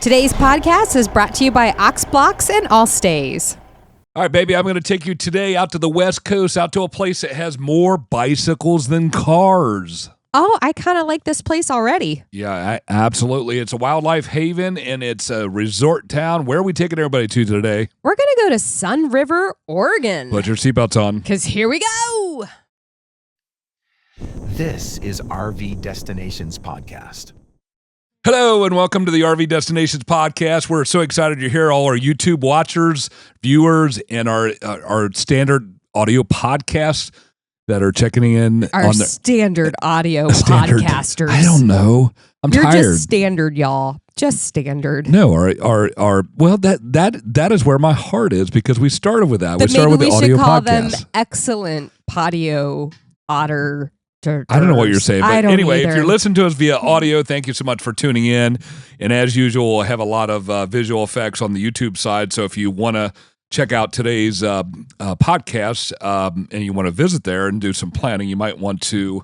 Today's podcast is brought to you by Blox and Allstays. All right, baby, I'm going to take you today out to the West Coast, out to a place that has more bicycles than cars. Oh, I kind of like this place already. Yeah, absolutely. It's a wildlife haven, and it's a resort town. Where are we taking everybody to today? We're going to go to Sunriver, Oregon. Put your seatbelts on. Because here we go. This is RV Destinations Podcast. Hello, and welcome to the RV Destinations Podcast. We're so excited you're here, all our YouTube watchers, viewers, and our standard audio podcasts that are checking in our on the standard audio podcasters. I don't know. You're tired. Just standard, y'all. Just standard. No, our well, that is where my heart is because we started with that. But we started with the audio maybe we should call podcast. them excellent podio otter. I don't know what you're saying, but anyway, either. if you're listening to us via audio, thank you so much for tuning in. And as usual, we'll have a lot of visual effects on the YouTube side. So if you want to check out today's podcast and you want to visit there and do some planning, you might want to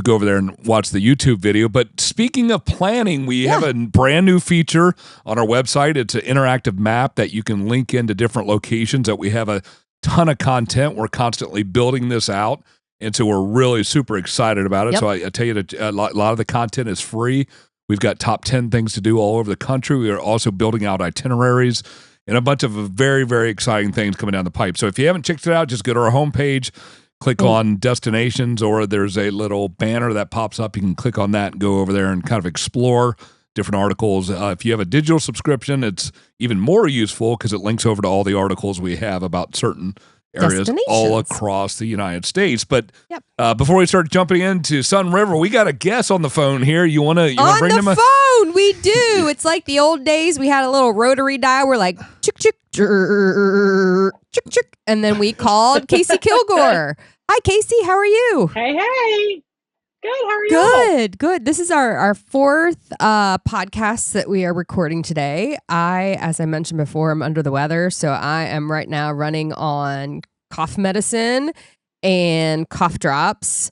go over there and watch the YouTube video. But speaking of planning, we have a brand new feature on our website. It's an interactive map that you can link into different locations that we have a ton of content. We're constantly building this out. And so we're really super excited about it. Yep. So I tell you that a lot of the content is free. We've got top 10 things to do all over the country. We are also building out itineraries and a bunch of very, very exciting things coming down the pipe. So if you haven't checked it out, just go to our homepage, click on destinations, or there's a little banner that pops up. You can click on that and go over there and kind of explore different articles. If you have a digital subscription, it's even more useful because it links over to all the articles we have about certain areas all across the United States. But before we start jumping into Sunriver, we got a guest on the phone here. You want to bring them on the phone? We do. It's like the old days. We had a little rotary dial. We're like chick chick chick chick, and then we called Casey Kilgore. Hi, Casey. How are you? Hey. Good. How are you? Good. This is our fourth podcast that we are recording today. As I mentioned before, I'm under the weather, so I am right now running on cough medicine and cough drops.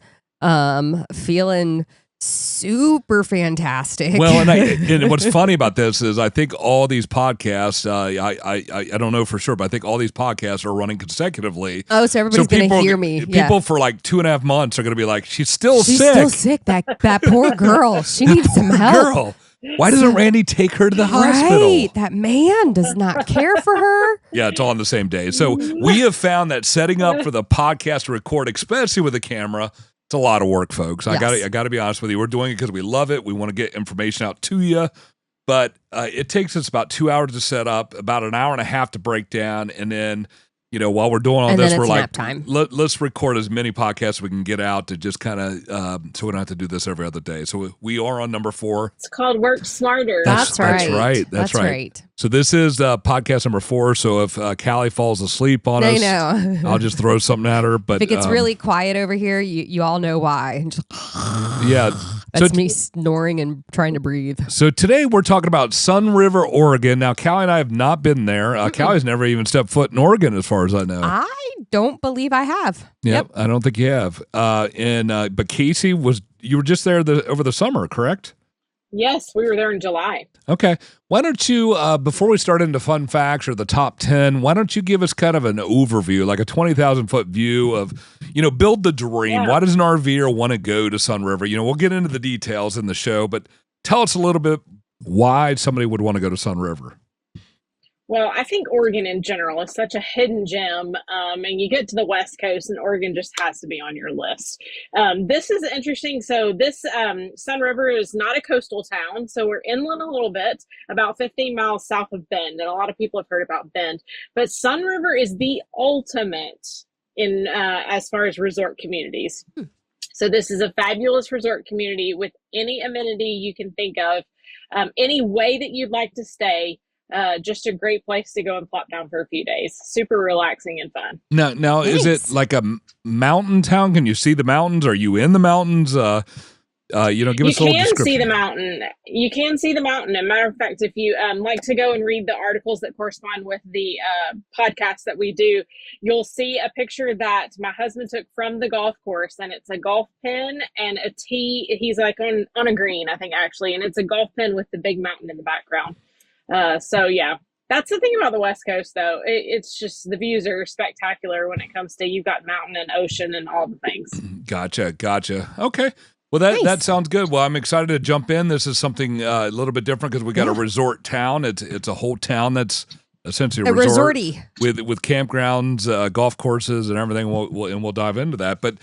Feeling super fantastic. Well, and what's funny about this is I think all these podcasts, I don't know for sure, but I think all these podcasts are running consecutively. Oh, so everybody's going to hear me. People for like 2.5 months are going to be like, she's still sick. She's still sick. That poor girl. She needs some help. Girl. Why doesn't Randy take her to the hospital? Right. That man does not care for her. Yeah, it's all on the same day. So we have found that setting up for the podcast to record, especially with a camera, it's a lot of work, folks. Yes. I got to be honest with you. We're doing it because we love it. We want to get information out to you. But it takes us about 2 hours to set up, about an hour and a half to break down. And then, while we're doing all this, we're like, let's record as many podcasts as we can get out to just kind of, so we don't have to do this every other day. So we are on number 4. It's called Work Smarter. That's right. That's right. So this is podcast number 4. So if Caly falls asleep on us, I'll just throw something at her. But if it gets really quiet over here, you all know why. Yeah. That's me snoring and trying to breathe. So today we're talking about Sunriver, Oregon. Now, Caly and I have not been there. Caly's never even stepped foot in Oregon, as far as I know. I don't believe I have. Yep. I don't think you have. But Casey, you were just there over the summer, correct? Yes, we were there in July. Okay. Why don't you, before we start into fun facts or the top 10, why don't you give us kind of an overview, like a 20,000-foot view of, build the dream. Yeah. Why does an RVer want to go to Sunriver? We'll get into the details in the show, but tell us a little bit why somebody would want to go to Sunriver. Well, I think Oregon in general is such a hidden gem, and you get to the West Coast, and Oregon just has to be on your list. This is interesting. So this Sunriver is not a coastal town, so we're inland a little bit, about 15 miles south of Bend, and a lot of people have heard about Bend. But Sunriver is the ultimate in as far as resort communities. So this is a fabulous resort community with any amenity you can think of, any way that you'd like to stay. Just a great place to go and plop down for a few days. Super relaxing and fun. Now, Nice. Is it like a mountain town? Can you see the mountains? Are you in the mountains? Give us a little description. You can see the mountain. You can see the mountain. As a matter of fact, if you like to go and read the articles that correspond with the podcast that we do, you'll see a picture that my husband took from the golf course, and it's a golf pin and a tee. He's like on a green, I think, actually, and it's a golf pin with the big mountain in the background. So yeah, that's the thing about the West Coast, though. It's just the views are spectacular when it comes to you've got mountain and ocean and all the things. Gotcha. Okay. Well, that sounds good. Well, I'm excited to jump in. This is something a little bit different because we got a resort town. It's a whole town that's essentially a resort with campgrounds, golf courses, and everything. We'll dive into that. But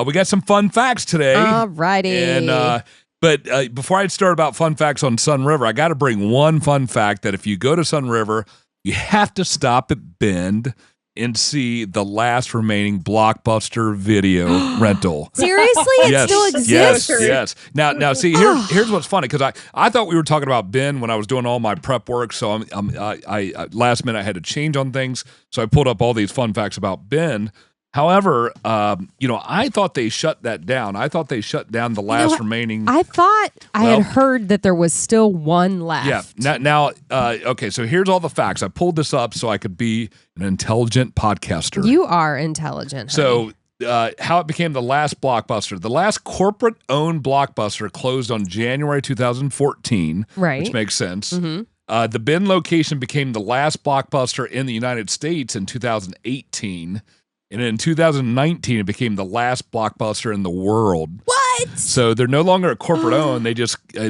we got some fun facts today. All righty. And but before I start about fun facts on Sunriver, I got to bring one fun fact that if you go to Sunriver, you have to stop at Bend and see the last remaining Blockbuster video rental. Seriously? It still exists? Yes. Now, see, here's what's funny, because I thought we were talking about Bend when I was doing all my prep work, so I last minute I had to change on things, so I pulled up all these fun facts about Bend. However, I thought they shut that down. I thought they shut down the last remaining. I thought I had heard that there was still one left. Yeah. Now, okay, so here's all the facts. I pulled this up so I could be an intelligent podcaster. You are intelligent, honey. So, how it became the last Blockbuster. The last corporate-owned Blockbuster closed on January 2014. Right. Which makes sense. Mm-hmm. The Bend location became the last Blockbuster in the United States in 2018. And in 2019, it became the last Blockbuster in the world. What? So they're no longer a corporate owned. It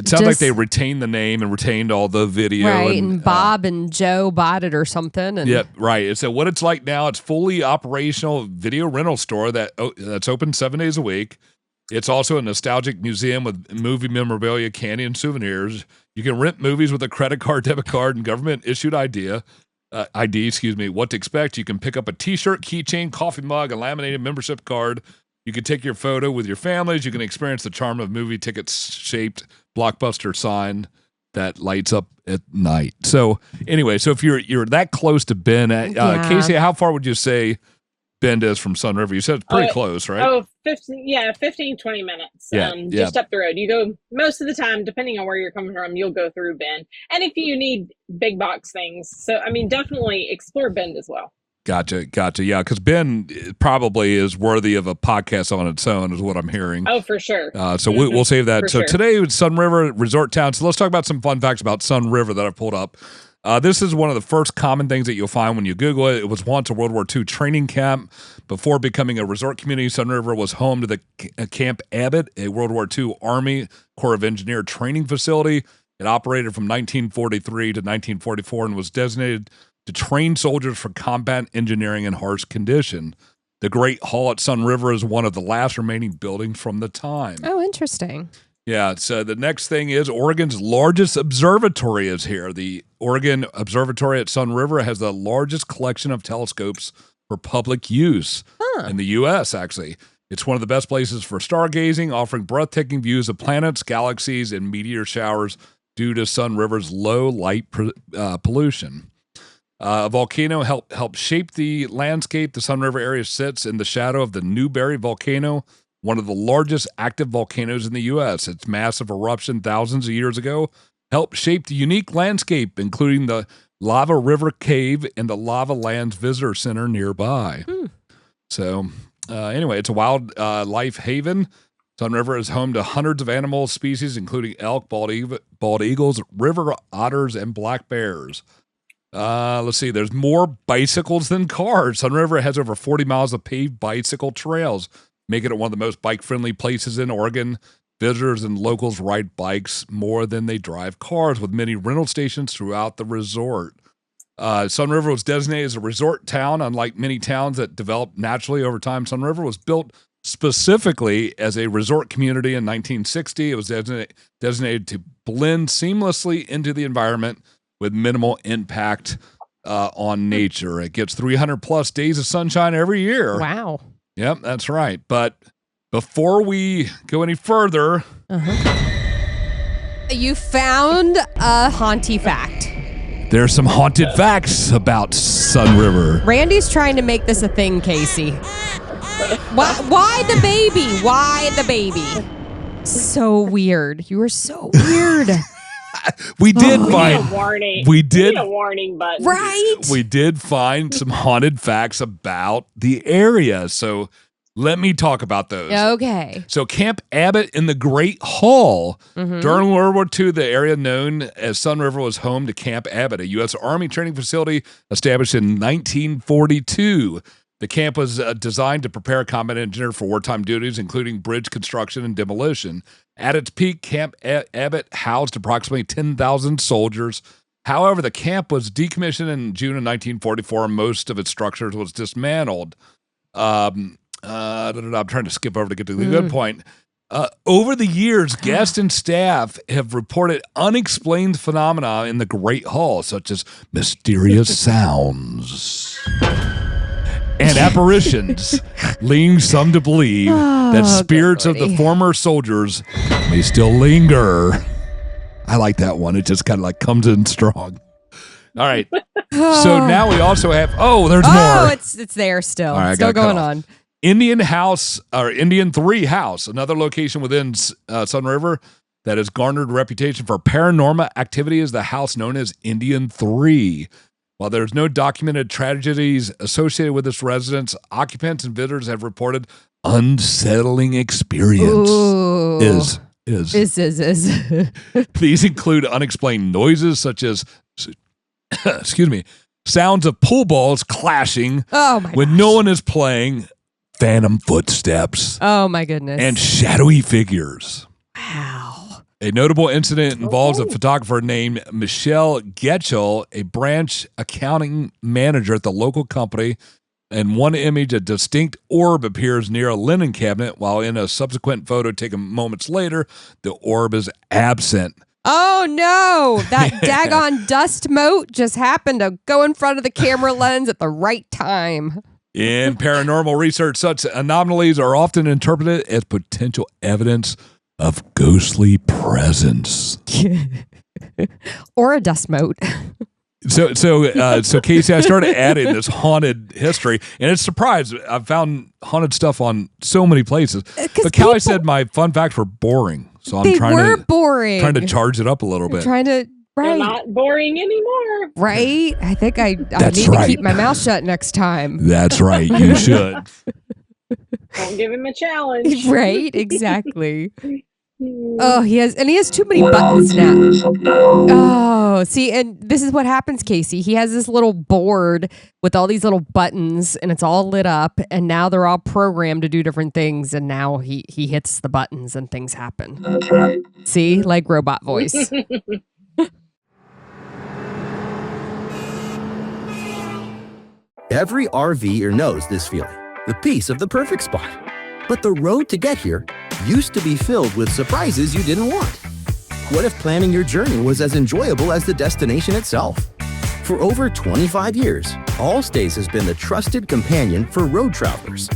sounds like they retained the name and retained all the video. Right, and Bob and Joe bought it or something. And yep, right. So what it's like now, it's fully operational video rental store that's open 7 days a week. It's also a nostalgic museum with movie memorabilia, candy, and souvenirs. You can rent movies with a credit card, debit card, and government-issued ID. What to expect. You can pick up a t-shirt, keychain, coffee mug, a laminated membership card. You can take your photo with your families. You can experience the charm of movie tickets-shaped Blockbuster sign that lights up at night. So anyway, so if you're that close to Bend, Casey, how far would you say Bend is from Sunriver? You said it's pretty close, right? 15, 20 minutes. Just up the road. You go most of the time, depending on where you're coming from, you'll go through Bend. And if you need big box things, so I mean, definitely explore Bend as well. Gotcha. Yeah, because Bend probably is worthy of a podcast on its own, is what I'm hearing. Oh, for sure. So we'll save that. So today it's Sunriver Resort Town. So let's talk about some fun facts about Sunriver that I've pulled up. This is one of the first common things that you'll find when you Google it. It was once a World War II training camp. Before becoming a resort community, Sunriver was home to the Camp Abbott, a World War II Army Corps of Engineer training facility. It operated from 1943 to 1944 and was designated to train soldiers for combat engineering in harsh condition. The Great Hall at Sunriver is one of the last remaining buildings from the time. Oh, interesting. Yeah, so the next thing is Oregon's largest observatory is here. The Oregon Observatory at Sunriver has the largest collection of telescopes for public use in the U.S., actually. It's one of the best places for stargazing, offering breathtaking views of planets, galaxies, and meteor showers due to Sunriver's low light pollution. A volcano helped shape the landscape. The Sunriver area sits in the shadow of the Newberry volcano, one of the largest active volcanoes in the U.S. Its massive eruption thousands of years ago helped shape the unique landscape, including the Lava River Cave and the Lava Lands Visitor Center nearby. So anyway, it's a wild life haven. Sunriver is home to hundreds of animal species, including elk, bald eagles, river otters, and black bears. Let's see, there's more bicycles than cars. Sunriver has over 40 miles of paved bicycle trails, making it one of the most bike-friendly places in Oregon. Visitors and locals ride bikes more than they drive cars, with many rental stations throughout the resort. Sunriver was designated as a resort town. Unlike many towns that developed naturally over time, Sunriver was built specifically as a resort community in 1960. It was designated to blend seamlessly into the environment with minimal impact on nature. It gets 300-plus days of sunshine every year. Wow. Yep, that's right. But before we go any further... You found a haunty fact. There's some haunted facts about Sunriver. Randy's trying to make this a thing, Casey. Why the baby? Why the baby? So weird. You were so weird. We did find a warning. We did a warning button. Right. We did find some haunted facts about the area. So Let me talk about those. Okay. So Camp Abbott in the Great Hall. During World War II, the area known as Sunriver was home to Camp Abbott, a U.S. Army training facility established in 1942. The camp was designed to prepare a combat engineer for wartime duties, including bridge construction and demolition. At its peak, Camp Abbott housed approximately 10,000 soldiers. However, the camp was decommissioned in June of 1944, and most of its structures was dismantled. I'm trying to skip over to get to the good point. Over the years, guests and staff have reported unexplained phenomena in the Great Hall, such as mysterious sounds and apparitions, leading some to believe that spirits of the former soldiers may still linger. I like that one. It just kind of like comes in strong. All right. So now we also have, there's more. Oh, it's there still. Right, still going on. Indian 3 House, another location within Sunriver that has garnered a reputation for paranormal activity, is the house known as Indian 3. While there's no documented tragedies associated with this residence, occupants and visitors have reported unsettling experience. Is. These include unexplained noises such as, sounds of pool balls clashing when no one is playing, phantom footsteps. Oh my goodness. And shadowy figures. Wow. A notable incident involves a photographer named Michelle Getchell, a branch accounting manager at the local company. In one image, a distinct orb appears near a linen cabinet, while in a subsequent photo taken moments later, the orb is absent. Oh no, that daggone dust mote just happened to go in front of the camera lens at the right time. In paranormal research, such anomalies are often interpreted as potential evidence of ghostly presence. Or a dust mote. So Casey, I started adding this haunted history, and it's surprised. I've found haunted stuff on so many places. But Kaly said my fun facts were boring, so I'm trying to charge it up a little bit. They're not boring anymore. Right? I think I need to keep my mouth shut next time. That's right. You should. Don't give him a challenge. Right? Exactly. Oh, he has too many buttons now. Oh, see, and this is what happens, Casey. He has this little board with all these little buttons, and it's all lit up, and now they're all programmed to do different things, and now he hits the buttons and things happen. Okay. See, like robot voice. Every RVer knows this feeling, the peace of the perfect spot. But the road to get here used to be filled with surprises you didn't want. What if planning your journey was as enjoyable as the destination itself? For over 25 years, Allstays has been the trusted companion for road travelers.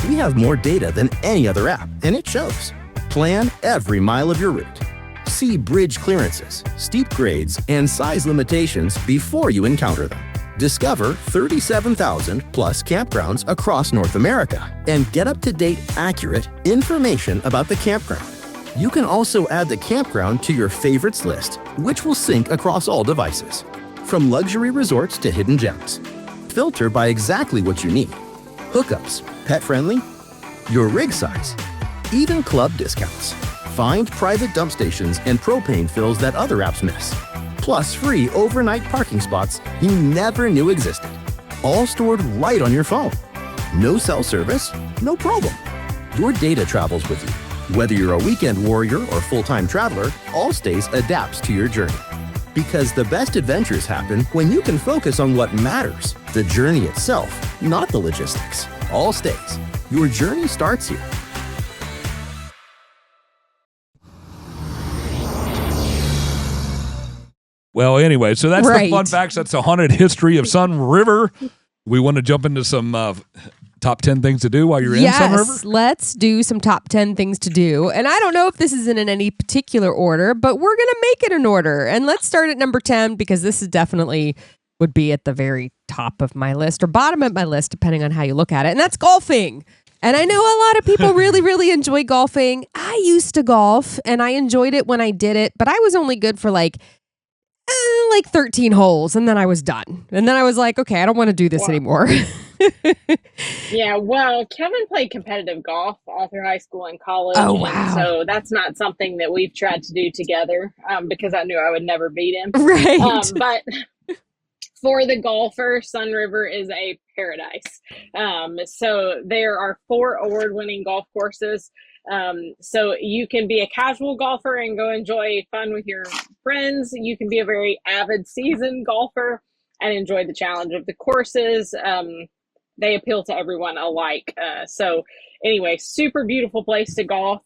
We have more data than any other app, and it shows. Plan every mile of your route. See bridge clearances, steep grades, and size limitations before you encounter them. Discover 37,000 plus campgrounds across North America and get up-to-date, accurate information about the campground. You can also add the campground to your favorites list, which will sync across all devices. From luxury resorts to hidden gems. Filter by exactly what you need. Hookups, pet-friendly, your rig size, even club discounts. Find private dump stations and propane fills that other apps miss. Plus free overnight parking spots you never knew existed. All stored right on your phone. No cell service? No problem. Your data travels with you. Whether you're a weekend warrior or full-time traveler, Allstays adapts to your journey. Because the best adventures happen when you can focus on what matters, the journey itself, not the logistics. Allstays. Your journey starts here. Well, anyway, so that's the fun facts. That's the haunted history of Sunriver. We want to jump into some top 10 things to do while you're in Sunriver? Yes, let's do some top 10 things to do. And I don't know if this is in any particular order, but we're going to make it in order. And let's start at number 10 because this is definitely would be at the very top of my list or bottom of my list, depending on how you look at it. And that's golfing. And I know a lot of people really, really enjoy golfing. I used to golf and I enjoyed it when I did it, but I was only good for like 13 holes and then I was done. And then I was like, okay, I don't want to do this anymore. Yeah, well, Kevin played competitive golf all through high school and college. Oh, And wow. so that's not something that we've tried to do together because I knew I would never beat him. Right. But for the golfer, Sunriver is a paradise. So there are 4 award-winning golf courses. So you can be a casual golfer and go enjoy fun with your friends. You can be a very avid seasoned golfer and enjoy the challenge of the courses. They appeal to everyone alike. So anyway, super beautiful place to golf.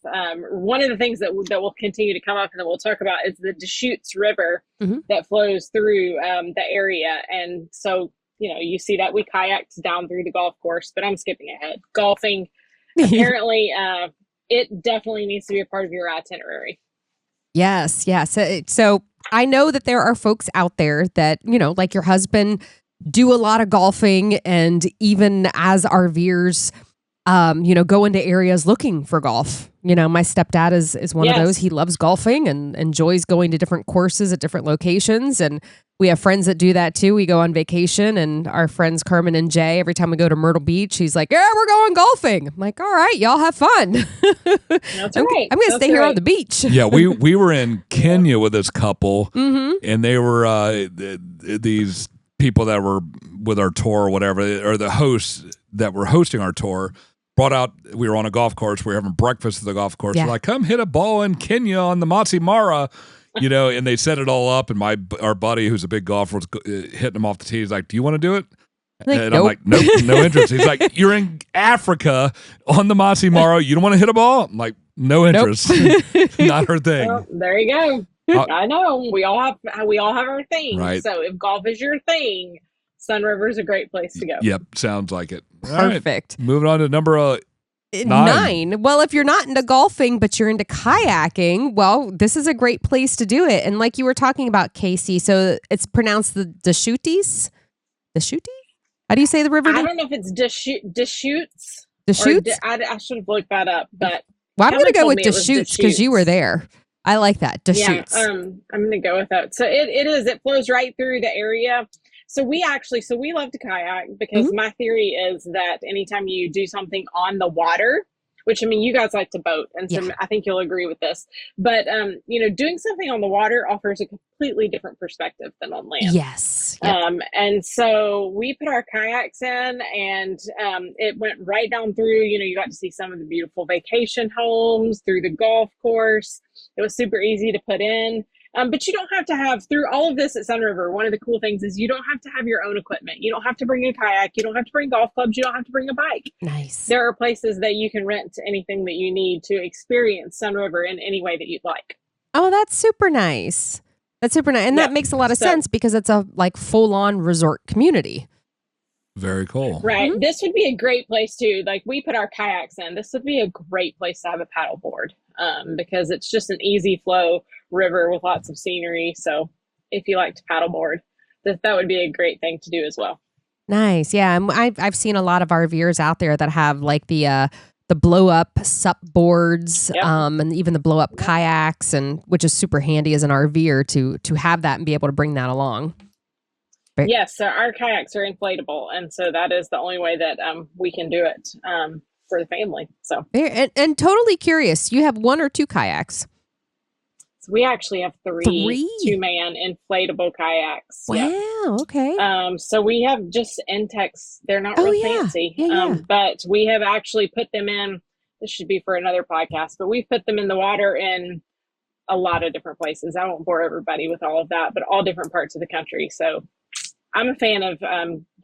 One of the things that will continue to come up and that we'll talk about is the Deschutes River that flows through the area. And so, you see that we kayaked down through the golf course, but I'm skipping ahead. Golfing, apparently, it definitely needs to be a part of your itinerary. Yes. So I know that there are folks out there that, like your husband, do a lot of golfing, and even as RVers, go into areas looking for golf. My stepdad is one of those. He loves golfing and enjoys going to different courses at different locations. And we have friends that do that too. We go on vacation, and our friends Carmen and Jay, every time we go to Myrtle Beach, he's like, "Yeah, we're going golfing." I'm like, "All right, y'all have fun." That's right. I'm going to stay here on the beach. Yeah, we were in Kenya with this couple, and they were these people that were with our tour or whatever, or the hosts that were hosting our tour, brought out, we were on a golf course, we were having breakfast at the golf course. They're like, come hit a ball in Kenya on the Masai Mara, and they set it all up. And our buddy, who's a big golfer, was hitting him off the tee. He's like, do you want to do it? And I'm like, nope, no interest. He's like, you're in Africa on the Masai Mara. You don't want to hit a ball? I'm like, no interest. Not her thing. Well, there you go. I know we all have our things. Right. So if golf is your thing, Sunriver is a great place to go. Yep, sounds like it. Perfect. Right, moving on to number 9. Well, if you're not into golfing, but you're into kayaking, well, this is a great place to do it. And like you were talking about, Casey, so it's pronounced the Deschutes? Deschutes? How do you say the river name? I don't know if it's Deschutes. Deschutes? I should have looked that up, but well, I'm going to go with Deschutes because you were there. I like that. Deschutes. Yeah, I'm going to go with that. So it flows right through the area. So we love to kayak because my theory is that anytime you do something on the water, which, I mean, you guys like to boat, and so I think you'll agree with this, but, doing something on the water offers a completely different perspective than on land. Yes. Yep. And so we put our kayaks in, and it went right down through, you got to see some of the beautiful vacation homes through the golf course. It was super easy to put in. But you don't have to have, through all of this at Sunriver, one of the cool things is you don't have to have your own equipment. You don't have to bring a kayak. You don't have to bring golf clubs. You don't have to bring a bike. Nice. There are places that you can rent anything that you need to experience Sunriver in any way that you'd like. Oh, that's super nice. And that makes a lot of sense because it's a full-on resort community. Very cool. Right. This would be a great place too. Like, we put our kayaks in. This would be a great place to have a paddleboard because it's just an easy flow river with lots of scenery. So if you like to paddleboard, that would be a great thing to do as well. Nice. Yeah. And I've seen a lot of RVers out there that have the blow up sup boards, and even the blow up kayaks, and which is super handy as an RVer to have that and be able to bring that along. Yes, so our kayaks are inflatable, and so that is the only way that we can do it for the family. So and totally curious, you have 1 or 2 kayaks? So we actually have 3 2-man inflatable kayaks. Wow, okay. So we have just Intex. They're not real fancy, but we have actually put them in. This should be for another podcast, but we've put them in the water in a lot of different places. I won't bore everybody with all of that, but all different parts of the country. So I'm a fan of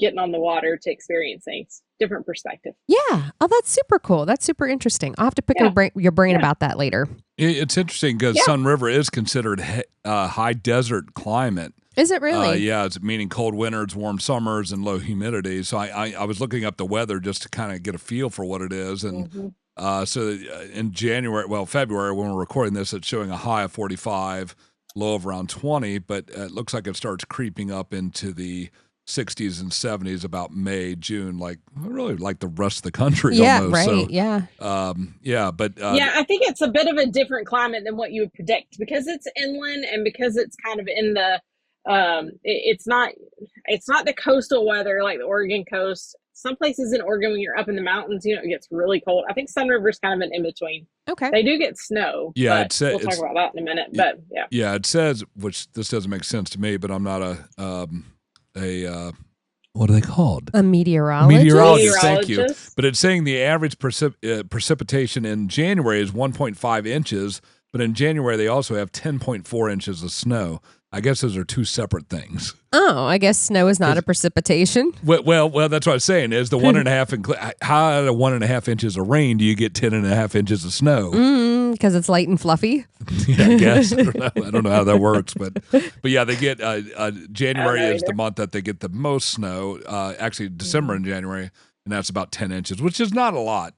getting on the water to experience things, different perspective. Yeah. Oh, that's super cool. That's super interesting. I'll have to pick your brain about that later. It's interesting because Sunriver is considered high desert climate. Is it really? Yeah, it's meaning cold winters, warm summers, and low humidity. So I was looking up the weather just to kind of get a feel for what it is. And so in February, when we're recording this, it's showing a high of 45. Low of around 20, but it looks like it starts creeping up into the 60s and 70s about May, June, really like the rest of the country. Yeah, almost. right. So, I think it's a bit of a different climate than what you would predict because it's inland and because it's kind of in the it's not the coastal weather like the Oregon coast. some places in Oregon, when you're up in the mountains, it gets really cold. I think Sunriver is kind of an in-between. Okay. They do get snow. Yeah, but we'll talk about that in a minute. But yeah. Yeah, it says, which this doesn't make sense to me, but I'm not what are they called? A meteorologist. Meteorologist, thank you. But it's saying the average precipitation in January is 1.5 inches, but in January they also have 10.4 inches of snow. I guess those are two separate things. Oh, I guess snow is not a precipitation. Well, that's what I was saying. Is the 1.5 how out of 1.5 inches of rain do you get 10.5 inches of snow? Because it's light and fluffy. Yeah, I guess. I don't know how that works, but yeah, they get January is the month that they get the most snow. Actually, December and January. And that's about 10 inches, which is not a lot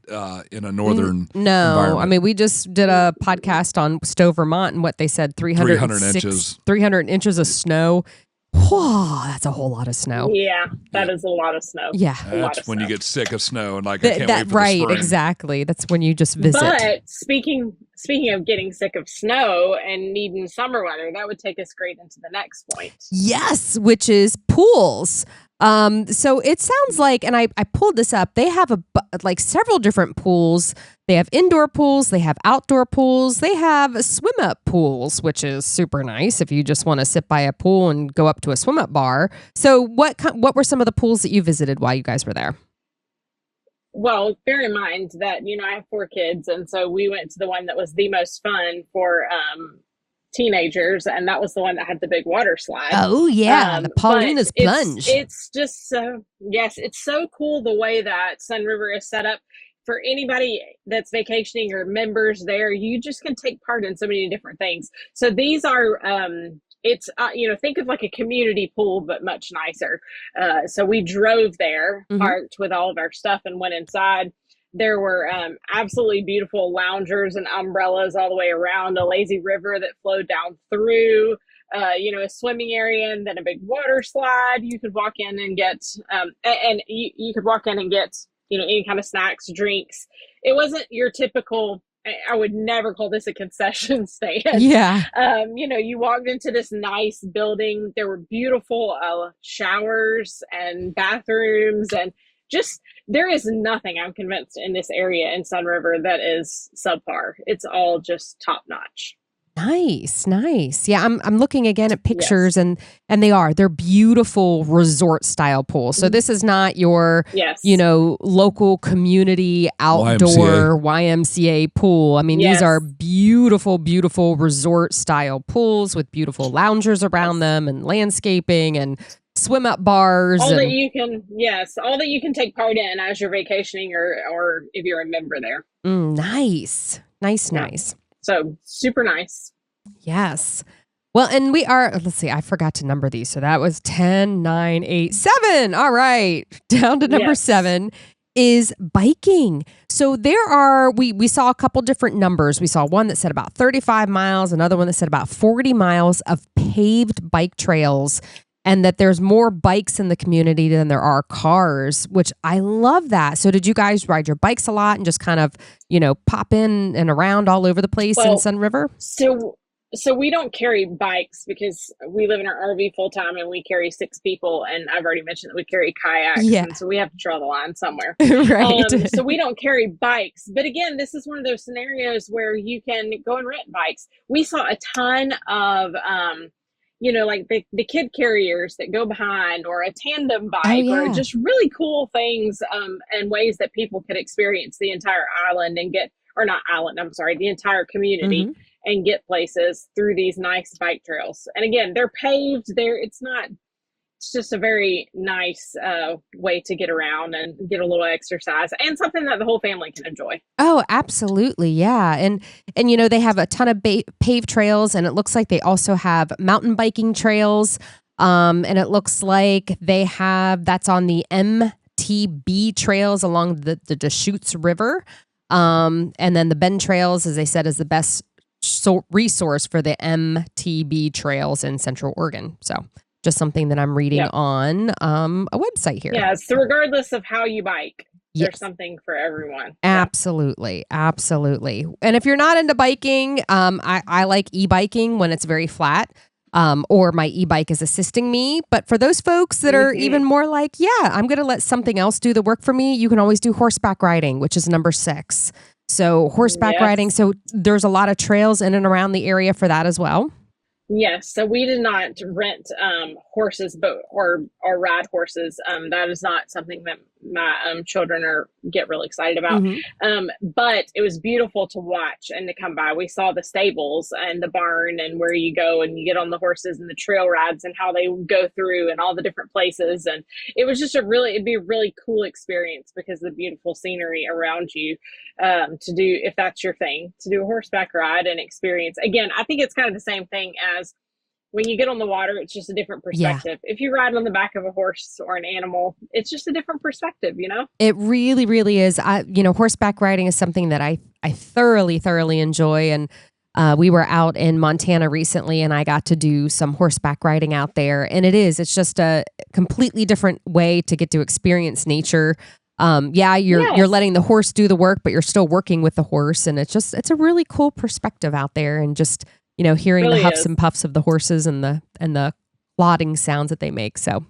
in a northern environment. I mean, we just did a podcast on Stowe, Vermont, and what they said, 300 inches. 300 inches of snow. Whoa, that's a whole lot of snow. Yeah, that is a lot of snow. Yeah. That's when you get sick of snow and like, I can't wait for the right, spring. exactly. That's when you just visit. But speaking of getting sick of snow and needing summer weather, that would take us great into the next point. Yes, which is pools. So it sounds like, and I pulled this up, they have several different pools. They have indoor pools, they have outdoor pools, they have swim up pools, which is super nice if you just want to sit by a pool and go up to a swim up bar. So what were some of the pools that you visited while you guys were there? Well, bear in mind that, I have 4 kids. And so we went to the one that was the most fun for, teenagers, and that was the one that had the big water slide. Oh yeah, the Paulina's plunge. It's just it's so cool the way that Sunriver is set up for anybody that's vacationing or members there. You just can take part in so many different things. So these are think of like a community pool but much nicer. So we drove there, parked with all of our stuff, and went inside. There were absolutely beautiful loungers and umbrellas all the way around, a lazy river that flowed down through, a swimming area, and then a big water slide. You could walk in and get, you could walk in and get, any kind of snacks, drinks. It wasn't your typical, I would never call this a concession stand. Yeah. You walked into this nice building. There were beautiful showers and bathrooms, and just, there is nothing, I'm convinced, in this area in Sunriver that is subpar. It's all just top notch. Nice. Yeah, I'm looking again at pictures, and they're beautiful resort style pools. So this is not your local community outdoor YMCA pool. I mean, these are beautiful resort style pools with beautiful loungers around them and landscaping and swim up bars. All that you can take part in as you're vacationing or if you're a member there. Nice. So super nice. Yes. Well, and we are, let's see, I forgot to number these. So that was 10, 9, 8, 7. All right. Down to number 7 is biking. So there are, we saw a couple different numbers. We saw one that said about 35 miles, another one that said about 40 miles of paved bike trails, and that there's more bikes in the community than there are cars, which I love that. So did you guys ride your bikes a lot and just kind of, pop in and around all over the place in Sunriver? So we don't carry bikes because we live in our RV full time and we carry 6 people. And I've already mentioned that we carry kayaks. Yeah. And so we have to draw the line somewhere. Right. So we don't carry bikes. But again, this is one of those scenarios where you can go and rent bikes. We saw a ton of, like the kid carriers that go behind, or a tandem bike, or just really cool things and ways that people could experience the entire island and the entire community and get places through these nice bike trails. And again, they're paved there. It's just a very nice way to get around and get a little exercise, and something that the whole family can enjoy. Oh, absolutely. Yeah. And they have a ton of paved trails, and it looks like they also have mountain biking trails. And it looks like that's on the MTB trails along the Deschutes River. And then the Bend Trails, as I said, is the best resource for the MTB trails in Central Oregon. So just something that I'm reading on a website here. Yeah, so regardless of how you bike, there's something for everyone. Absolutely. And if you're not into biking, I like e-biking when it's very flat. or my e-bike is assisting me. But for those folks that are even more like, yeah, I'm going to let something else do the work for me, you can always do horseback riding, which is number 6. So horseback riding. So there's a lot of trails in and around the area for that as well. Yes, so we did not rent horses, but or ride horses. That is not something that my children get really excited about. But it was beautiful to watch and to come by. We saw the stables and the barn and where you go and you get on the horses and the trail rides and how they go through and all the different places. And it was just it'd be a really cool experience because of the beautiful scenery around you to do, if that's your thing, to do a horseback ride and experience. Again, I think it's kind of the same thing as when you get on the water, it's just a different perspective. If you ride on the back of a horse or an animal, it's just a different perspective, you know? It really, really is. Horseback riding is something that I thoroughly, thoroughly enjoy. And we were out in Montana recently and I got to do some horseback riding out there. And it's just a completely different way to get to experience nature. You're letting the horse do the work, but you're still working with the horse. And it's a really cool perspective out there. And just, hearing really the huffs and puffs of the horses and the plodding sounds that they make. So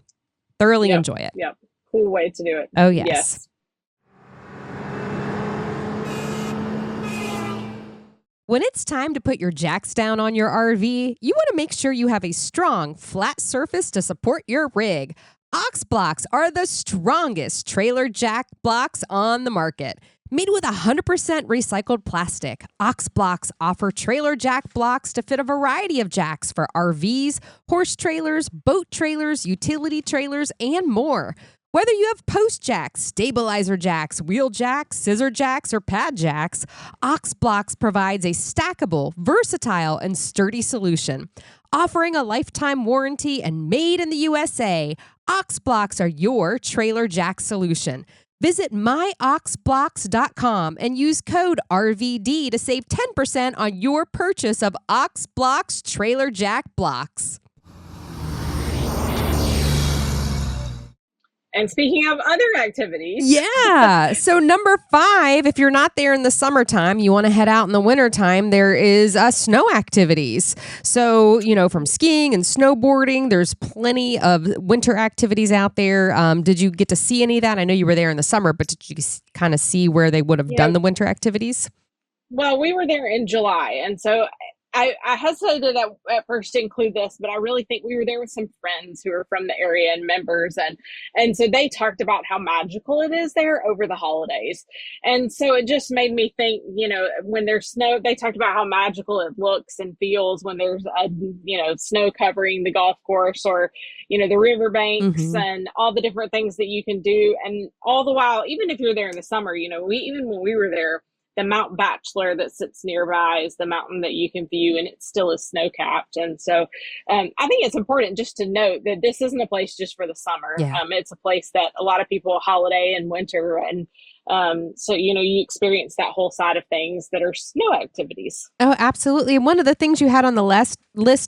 thoroughly enjoy it. Yep. Cool way to do it. Oh, yes. When it's time to put your jacks down on your RV, you want to make sure you have a strong, flat surface to support your rig. Blox are the strongest trailer jack blocks on the market. Made with 100% recycled plastic, Blox offer trailer jack blocks to fit a variety of jacks for RVs, horse trailers, boat trailers, utility trailers, and more. Whether you have post jacks, stabilizer jacks, wheel jacks, scissor jacks, or pad jacks, Blox provides a stackable, versatile, and sturdy solution. Offering a lifetime warranty and made in the USA, Blox are your trailer jack solution. Visit myoxblox.com and use code RVD to save 10% on your purchase of Blox trailer jack blocks. And speaking of other activities. Yeah. So number 5, if you're not there in the summertime, you want to head out in the wintertime, there is snow activities. So, from skiing and snowboarding, there's plenty of winter activities out there. Did you get to see any of that? I know you were there in the summer, but did you kind of see where they would have done the winter activities? Well, we were there in July. And so I hesitated at first to include this, but I really think we were there with some friends who are from the area and members. And so they talked about how magical it is there over the holidays. And so it just made me think, when there's snow, they talked about how magical it looks and feels when there's snow covering the golf course or, the riverbanks and all the different things that you can do. And all the while, even if you're there in the summer, even when we were there, the Mount Bachelor that sits nearby is the mountain that you can view, and it still is snow-capped. And so I think it's important just to note that this isn't a place just for the summer. Yeah. It's a place that a lot of people holiday in winter. And so, you experience that whole side of things that are snow activities. Oh, absolutely. And one of the things you had on the list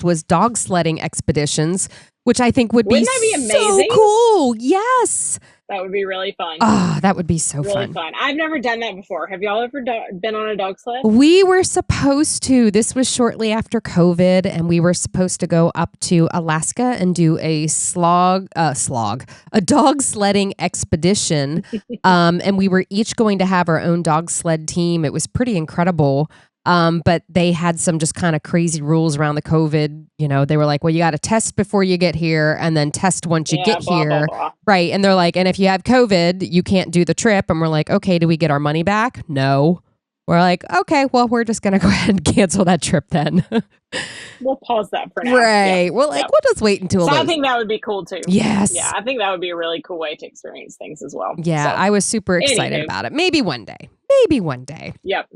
was dog sledding expeditions, which I think would be amazing? So cool. Yes. That would be really fun. Oh, that would be so really fun. I've never done that before. Have y'all ever been on a dog sled? We were supposed to. This was shortly after COVID, and we were supposed to go up to Alaska and do a dog sledding expedition. And we were each going to have our own dog sled team. It was pretty incredible. But they had some just kind of crazy rules around the COVID. They were like, well, you got to test before you get here and then test once you get here. Blah, blah. Right. And they're like, and if you have COVID, you can't do the trip. And we're like, okay, do we get our money back? No. We're like, okay, well, we're just going to go ahead and cancel that trip then. We'll pause that for now. Right. Yeah. We'll just wait until I think that would be cool too. Yes. Yeah. I think that would be a really cool way to experience things as well. Yeah. So, I was super excited about it. Maybe one day. Yep.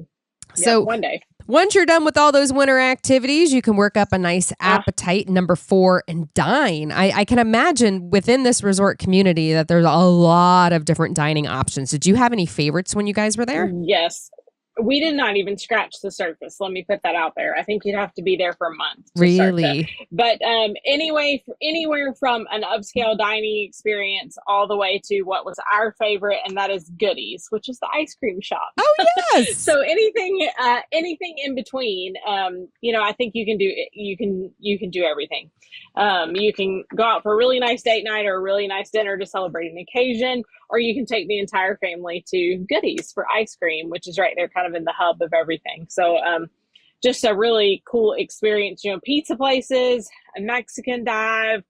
So one day. Once you're done with all those winter activities, you can work up a nice appetite. Number 4, and dine. I can imagine within this resort community that there's a lot of different dining options. Did you have any favorites when you guys were there? Yes. We did not even scratch the surface. Let me put that out there. I think you'd have to be there for a month. Really? But anywhere from an upscale dining experience all the way to what was our favorite, and that is Goodies, which is the ice cream shop. Oh, yes. So anything in between, I think you can do everything. You can go out for a really nice date night or a really nice dinner to celebrate an occasion, or you can take the entire family to Goodies for ice cream, which is right there kind of in the hub of everything. So just a really cool experience, pizza places, a Mexican dive.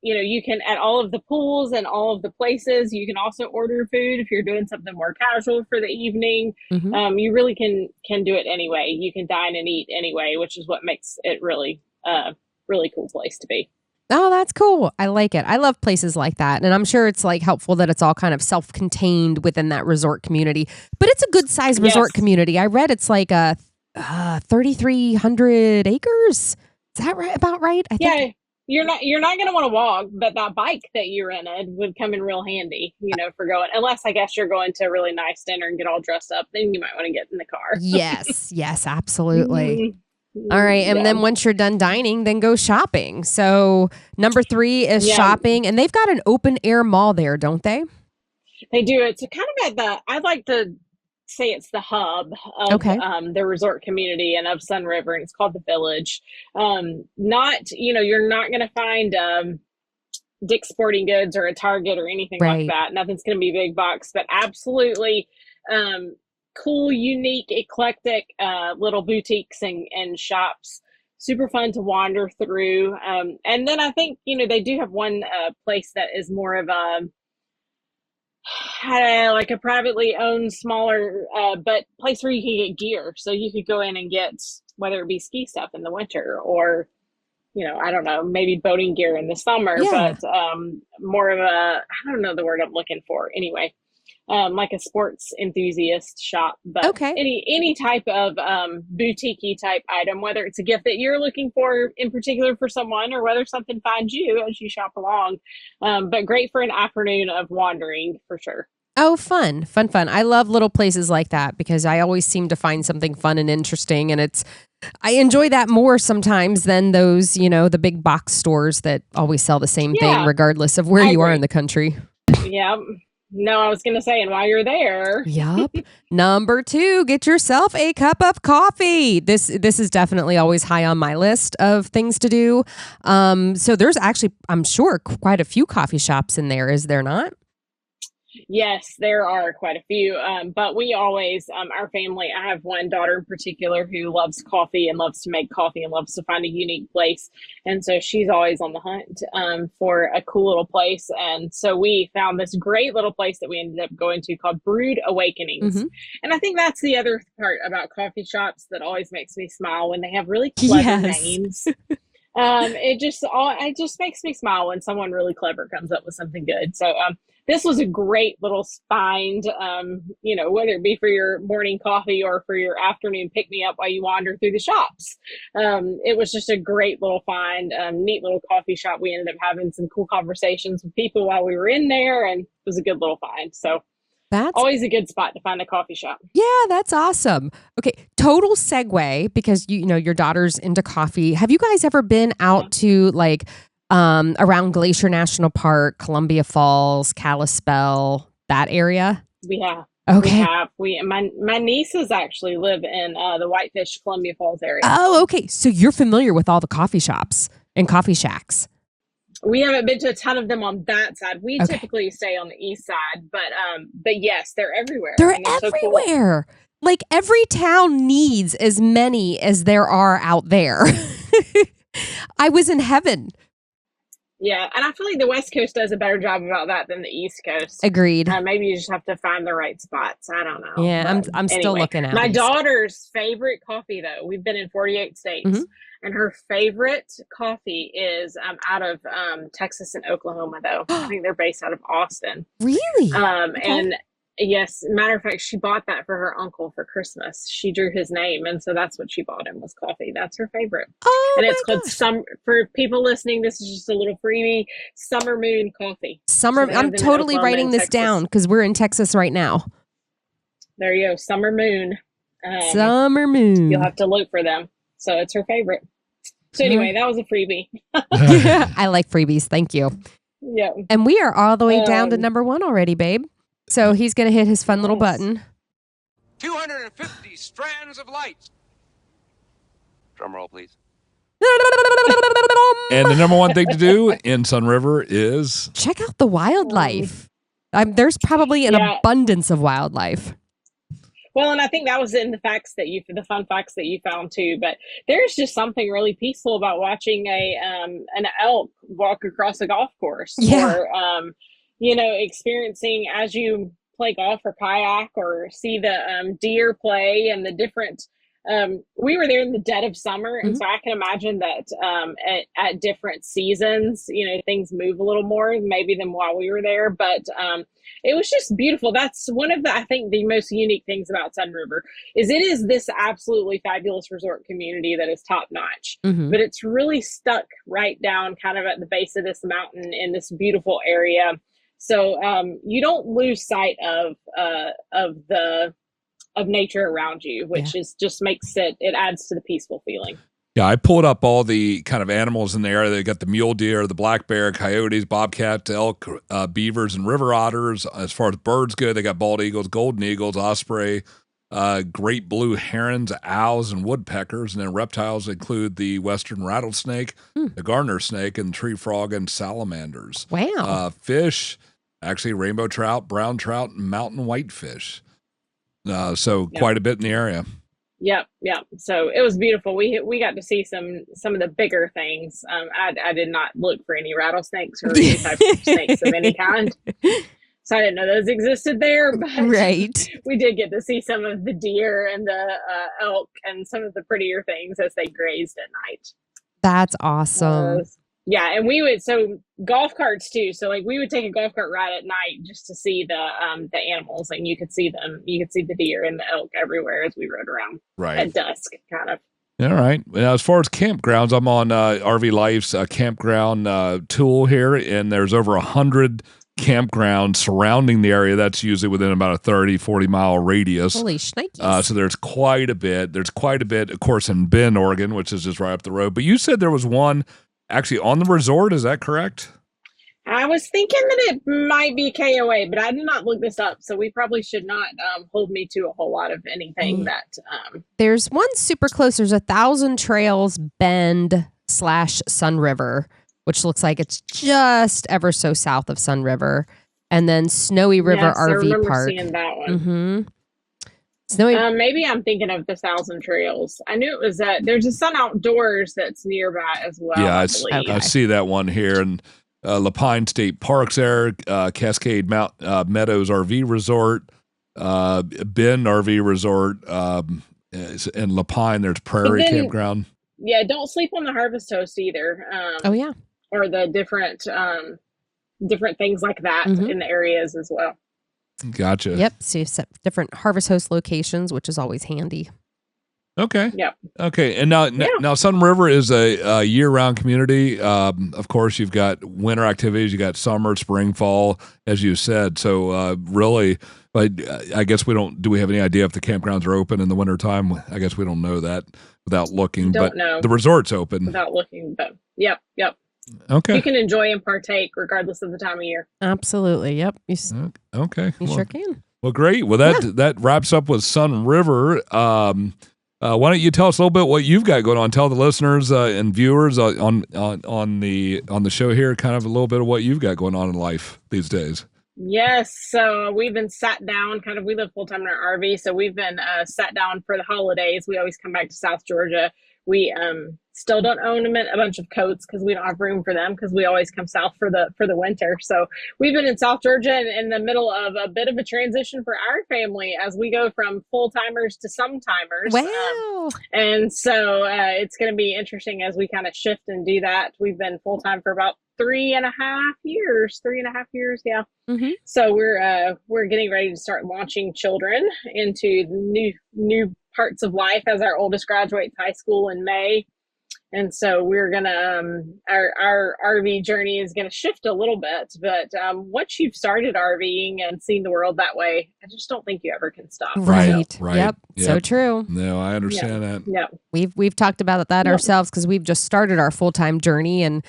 You can, at all of the pools and all of the places, you can also order food if you're doing something more casual for the evening. Mm-hmm. You really can do it anyway. You can dine and eat anyway, which is what makes it really cool place to be. Oh, that's cool. I like it. I love places like that. And I'm sure it's like helpful that it's all kind of self-contained within that resort community. But it's a good sized resort community. I read it's like 3,300 acres. Is that right? About right? I think. You're not going to want to walk, but that bike that you rented would come in real handy, for going, unless I guess you're going to a really nice dinner and get all dressed up, then you might want to get in the car. Yes, absolutely. All right. And then once you're done dining, then go shopping. So number 3 is shopping. And they've got an open air mall there, don't they? They do. It's kind of I'd like to say it's the hub of the resort community and of Sunriver, and it's called the Village. You're not going to find Dick's Sporting Goods or a Target or anything like that. Nothing's going to be big box, but absolutely cool, unique, eclectic little boutiques and shops. Super fun to wander through. And then I think, they do have one place that is more of like a privately owned, smaller, but place where you can get gear. So you could go in and get, whether it be ski stuff in the winter or, I don't know, maybe boating gear in the summer, but more of I don't know the word I'm looking for. Anyway, like a sports enthusiast shop, but any type of boutique-y type item, whether it's a gift that you're looking for in particular for someone, or whether something finds you as you shop along. But great for an afternoon of wandering for sure. Oh, fun. I love little places like that because I always seem to find something fun and interesting, and I enjoy that more sometimes than those, the big box stores that always sell the same thing regardless of where you are in the country. Yeah. No, I was going to say, and while you're there. Yep. Number 2, get yourself a cup of coffee. This is definitely always high on my list of things to do. So there's actually, I'm sure, quite a few coffee shops in there, is there not? Yes, there are quite a few, but we always, our family, I have one daughter in particular who loves coffee and loves to make coffee and loves to find a unique place. And so she's always on the hunt for a cool little place. And so we found this great little place that we ended up going to called Brewed Awakenings. Mm-hmm. And I think that's the other part about coffee shops that always makes me smile when they have really clever names. It just makes me smile when someone really clever comes up with something good. So this was a great little find, whether it be for your morning coffee or for your afternoon pick-me-up while you wander through the shops. It was just a great little find, neat little coffee shop. We ended up having some cool conversations with people while we were in there, and it was a good little find. So that's always a good spot to find a coffee shop. Yeah, that's awesome. Okay, total segue, because your daughter's into coffee. Have you guys ever been out to around Glacier National Park, Columbia Falls, Kalispell, that area? We have. Okay. We have. My nieces actually live in the Whitefish, Columbia Falls area. Oh, okay. So you're familiar with all the coffee shops and coffee shacks. We haven't been to a ton of them on that side. We typically stay on the east side, but yes, they're everywhere. They're everywhere. So cool. Like every town needs as many as there are out there. I was in heaven. Yeah, and I feel like the West Coast does a better job about that than the East Coast. Agreed. Maybe you just have to find the right spots. I don't know. Yeah, I'm still looking at my daughter's favorite coffee, though. We've been in 48 states, and her favorite coffee is out of Texas and Oklahoma, though. I think they're based out of Austin. Really? And yes, matter of fact, she bought that for her uncle for Christmas. She drew his name, and so that's what she bought him was coffee. That's her favorite. Oh, and it's called for people listening, this is just a little freebie, Summer Moon Coffee. I'm totally writing this down because we're in Texas right now. There you go. Summer Moon. Summer Moon. You'll have to look for them. So it's her favorite. So anyway, that was a freebie. I like freebies. Thank you. Yeah. And we are all the way down to number 1 already, babe. So he's going to hit his fun little button. 250 strands of light. Drum roll, please. And the number 1 thing to do in Sunriver is check out the wildlife. There's probably an abundance of wildlife. Well, and I think that was in the fun facts that you found too. But there's just something really peaceful about watching an elk walk across a golf course, or experiencing as you play golf or kayak, or see the deer play and the different. We were there in the dead of summer, and so I can imagine that at different seasons, things move a little more maybe than while we were there. But it was just beautiful. That's one of I think the most unique things about Sunriver is it is this absolutely fabulous resort community that is top notch, but it's really stuck right down kind of at the base of this mountain in this beautiful area. So you don't lose sight of nature around you, which is just makes it adds to the peaceful feeling. Yeah, I pulled up all the kind of animals in the area. They got the mule deer, the black bear, coyotes, bobcat, elk, beavers, and river otters. As far as birds go, they got bald eagles, golden eagles, osprey, great blue herons, owls, and woodpeckers. And then reptiles include the western rattlesnake, the garter snake, and tree frog and salamanders. Wow. Fish, actually rainbow trout, brown trout, and mountain whitefish. So quite a bit in the area. Yep. So it was beautiful. We got to see some of the bigger things. I did not look for any rattlesnakes or any type of snakes of any kind. So I didn't know those existed there. But we did get to see some of the deer and the elk and some of the prettier things as they grazed at night. That's awesome. Yeah, and so golf carts too. So we would take a golf cart ride at night just to see the animals, and you could see them. You could see the deer and the elk everywhere as we rode around at dusk, kind of. All right. Now, as far as campgrounds, I'm on RV Life's campground tool here, and there's over 100 campgrounds surrounding the area. That's usually within about a 30, 40-mile radius. Holy shnikes. So there's quite a bit. There's quite a bit, of course, in Bend, Oregon, which is just right up the road. But you said there was one actually on the resort, is that correct? I was thinking that it might be KOA, but I did not look this up, so we probably should not hold me to a whole lot of anything that... There's one super close. There's 1,000 Trails Bend / Sunriver, which looks like it's just ever so south of Sunriver. And then Snowy River RV I remember Park. Seeing that one. Maybe I'm thinking of the 1,000 Trails. I knew it was there's a Sun Outdoors that's nearby as well. Yeah, I see that one here. And Lapine State Park's there, Cascade Meadows RV Resort, Bend RV Resort, and Lapine, there's Prairie Campground. Yeah, don't sleep on the Harvest Host either. Or the different things like that in the areas as well. Gotcha. Yep. So you set different Harvest Host locations, which is always handy. Okay. Yep. Okay. And now Sunriver is a year-round community. Of course, you've got winter activities. You got summer, spring, fall, as you said. So really, but I guess do we have any idea if the campgrounds are open in the wintertime? I guess we don't know that without looking. Don't know. The resort's open. Without looking, but yep. Okay. You can enjoy and partake regardless of the time of year. Absolutely. Yep. Okay. You sure can. Well, great. Well, that wraps up with Sunriver. Why don't you tell us a little bit what you've got going on? Tell the listeners and viewers on the show here kind of a little bit of what you've got going on in life these days. Yes. So we've been sat down we live full time in our RV. So we've been sat down for the holidays. We always come back to South Georgia. We still don't own a bunch of coats because we don't have room for them because we always come south for the winter. So we've been in South Georgia and in the middle of a bit of a transition for our family as we go from full timers to some timers. Wow. And so it's going to be interesting as we kind of shift and do that. We've been full time for about 3.5 years. Yeah. Mm-hmm. So we're getting ready to start launching children into new parts of life as our oldest graduates high school in May. And so we're gonna our RV journey is gonna shift a little bit, but once you've started RVing and seen the world that way, I just don't think you ever can stop. Right. Right. Yep. So true. No, I understand that. Yeah. We've talked about that ourselves because we've just started our full-time journey, and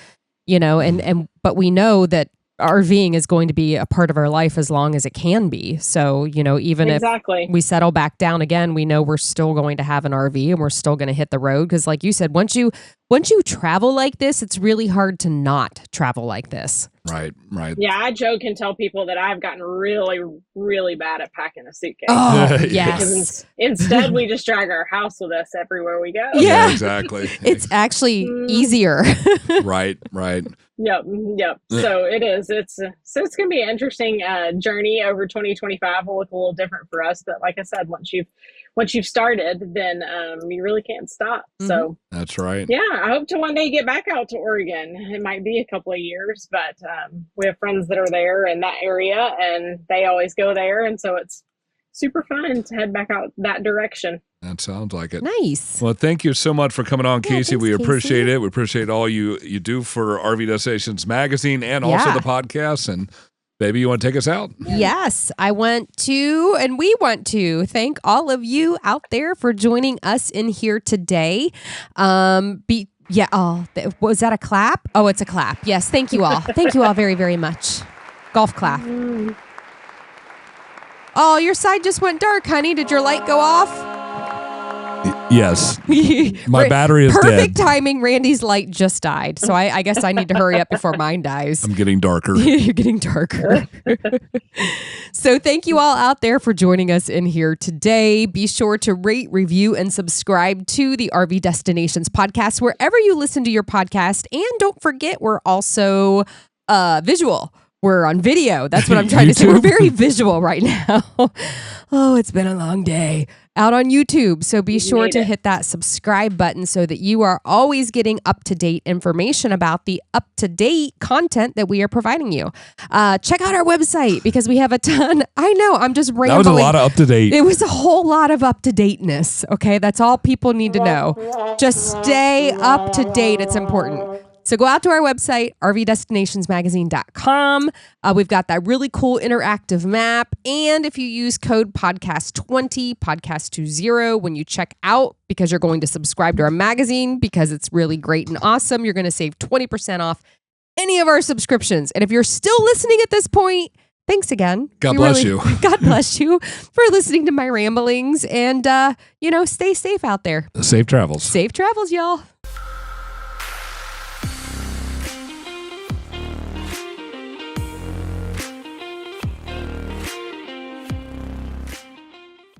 but we know that RVing is going to be a part of our life as long as it can be. So, even if we settle back down again, we know we're still going to have an RV and we're still going to hit the road. Because like you said, once you travel like this, it's really hard to not travel like this. Right. Yeah, I joke and tell people that I've gotten really, really bad at packing a suitcase. Oh, yes. Because instead, we just drag our house with us everywhere we go. Yeah, exactly. It's actually easier. Right. Yep. So it is. It's going to be an interesting journey over 2025. Will look a little different for us, but like I said, once you've started, then you really can't stop. So that's right. Yeah, I hope to one day get back out to Oregon. It might be a couple of years, but we have friends that are there in that area, and they always go there, and so it's super fun to head back out that direction. That sounds like it. Nice. Well, thank you so much for coming on, Casey. Thanks, we appreciate Casey. it. We appreciate all you do for RV Destinations Magazine and also the podcast. And baby, you want to take us out? Yes, we want to thank all of you out there for joining us in here today. Was that a clap? Oh, it's a clap. Yes, thank you all. Thank you all very, very much. Golf clap. Oh, your side just went dark, honey. Did your light go off? Yes. My battery is Perfect dead. timing. Randy's light just died. So I guess I need to hurry up before mine dies. I'm getting darker. You're getting darker. So thank you all out there for joining us in here today. Be sure to rate, review, and subscribe to the RV Destinations podcast wherever you listen to your podcast. And don't forget, we're also visual. We're on video. That's what I'm trying to say. We're very visual right now. Oh, it's been a long day. Out on YouTube. So be sure to hit that subscribe button so that you are always getting up-to-date information about the up-to-date content that we are providing you. Check out our website because we have a ton. I know, I'm just rambling. That was a lot of up-to-date. It was a whole lot of up-to-dateness. Okay, that's all people need to know. Just stay up-to-date. It's important. So go out to our website, rvdestinationsmagazine.com. We've got that really cool interactive map. And if you use code podcast20, podcast20, when you check out, because you're going to subscribe to our magazine, because it's really great and awesome, you're going to save 20% off any of our subscriptions. And if you're still listening at this point, thanks again. God bless you. God bless you for listening to my ramblings. And, stay safe out there. Safe travels. Safe travels, y'all.